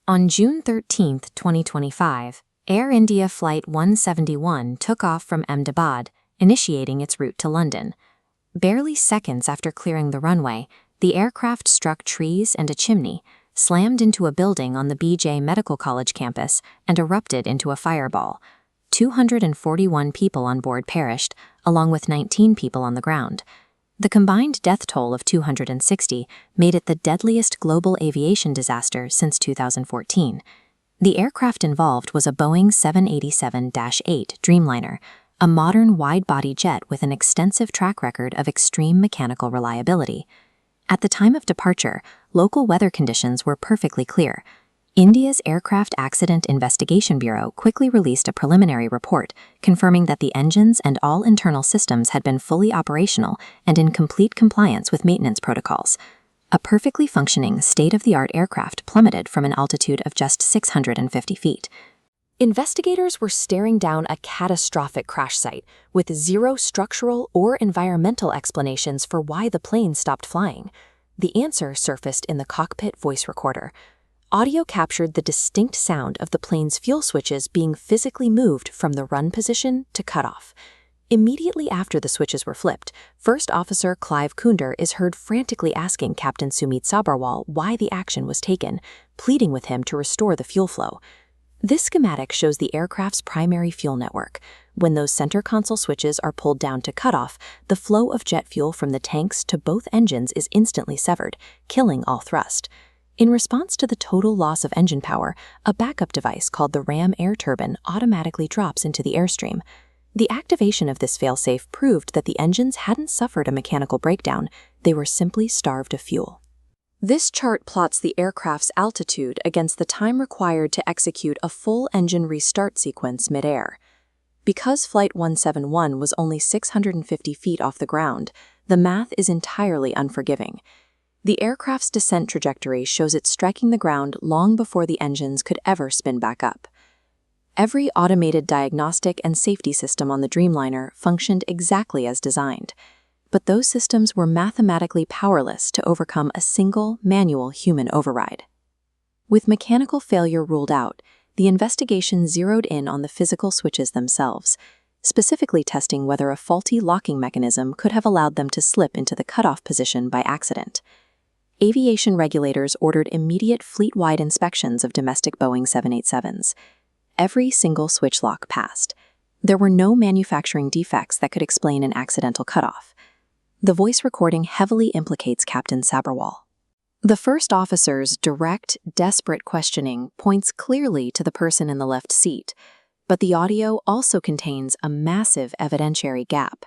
On June 13, 2025, Air India Flight 171 took off from Ahmedabad, initiating its route to London. Barely seconds after clearing the runway, the aircraft struck trees and a chimney, slammed into a building on the BJ Medical College campus, and erupted into a fireball. 241 people on board perished, along with 19 people on the ground. The combined death toll of 260 made it the deadliest global aviation disaster since 2014. The aircraft involved was a Boeing 787-8 Dreamliner, a modern wide-body jet with an extensive track record of extreme mechanical reliability. At the time of departure, local weather conditions were perfectly clear. India's Aircraft Accident Investigation Bureau quickly released a preliminary report confirming that the engines and all internal systems had been fully operational and in complete compliance with maintenance protocols. A perfectly functioning, state-of-the-art aircraft plummeted from an altitude of just 650 feet. Investigators were staring down a catastrophic crash site with zero structural or environmental explanations for why the plane stopped flying. The answer surfaced in the cockpit voice recorder. Audio captured the distinct sound of the plane's fuel switches being physically moved from the run position to cutoff. Immediately after the switches were flipped, First Officer Clive Kunder is heard frantically asking Captain Sumit Sabharwal why the action was taken, pleading with him to restore the fuel flow. This schematic shows the aircraft's primary fuel network. When those center console switches are pulled down to cutoff, the flow of jet fuel from the tanks to both engines is instantly severed, killing all thrust. In response to the total loss of engine power, a backup device called the ram air turbine automatically drops into the airstream. The activation of this failsafe proved that the engines hadn't suffered a mechanical breakdown, they were simply starved of fuel. This chart plots the aircraft's altitude against the time required to execute a full engine restart sequence mid-air. Because Flight 171 was only 650 feet off the ground, the math is entirely unforgiving. The aircraft's descent trajectory shows it striking the ground long before the engines could ever spin back up. Every automated diagnostic and safety system on the Dreamliner functioned exactly as designed, but those systems were mathematically powerless to overcome a single manual human override. With mechanical failure ruled out, the investigation zeroed in on the physical switches themselves, specifically testing whether a faulty locking mechanism could have allowed them to slip into the cutoff position by accident. Aviation regulators ordered immediate fleet-wide inspections of domestic Boeing 787s. Every single switch lock passed. There were no manufacturing defects that could explain an accidental cutoff. The voice recording heavily implicates Captain Sabharwal. The first officer's direct, desperate questioning points clearly to the person in the left seat, but the audio also contains a massive evidentiary gap.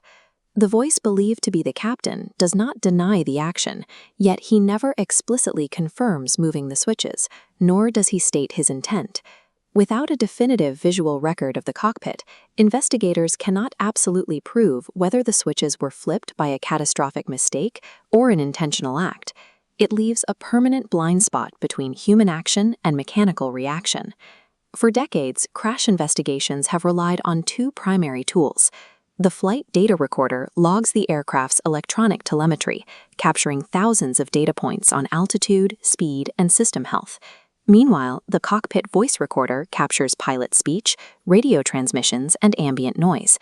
The voice believed to be the captain does not deny the action, yet he never explicitly confirms moving the switches, nor does he state his intent. Without a definitive visual record of the cockpit, investigators cannot absolutely prove whether the switches were flipped by a catastrophic mistake or an intentional act. It leaves a permanent blind spot between human action and mechanical reaction. For decades, crash investigations have relied on two primary tools. The flight data recorder logs the aircraft's electronic telemetry, capturing thousands of data points on altitude, speed, and system health. Meanwhile, the cockpit voice recorder captures pilot speech, radio transmissions, and ambient noise.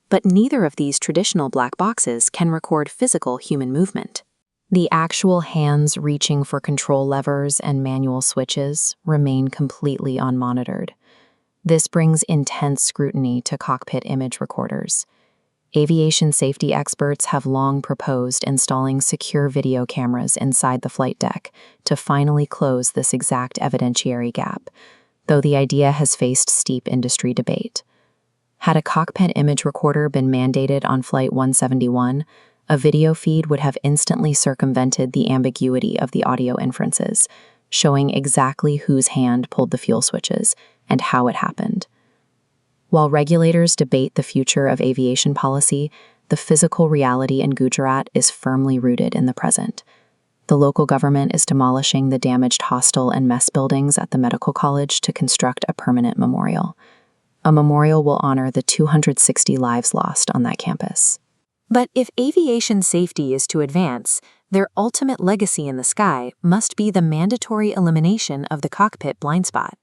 But neither of these traditional black boxes can record physical human movement. The actual hands reaching for control levers and manual switches remain completely unmonitored. This brings intense scrutiny to cockpit image recorders. Aviation safety experts have long proposed installing secure video cameras inside the flight deck to finally close this exact evidentiary gap, though the idea has faced steep industry debate. Had a cockpit image recorder been mandated on Flight 171, a video feed would have instantly circumvented the ambiguity of the audio inferences, showing exactly whose hand pulled the fuel switches and how it happened. While regulators debate the future of aviation policy, the physical reality in Gujarat is firmly rooted in the present. The local government is demolishing the damaged hostel and mess buildings at the medical college to construct a permanent memorial. A memorial will honor the 260 lives lost on that campus. But if aviation safety is to advance, Their ultimate legacy in the sky must be the mandatory elimination of the cockpit blind spot.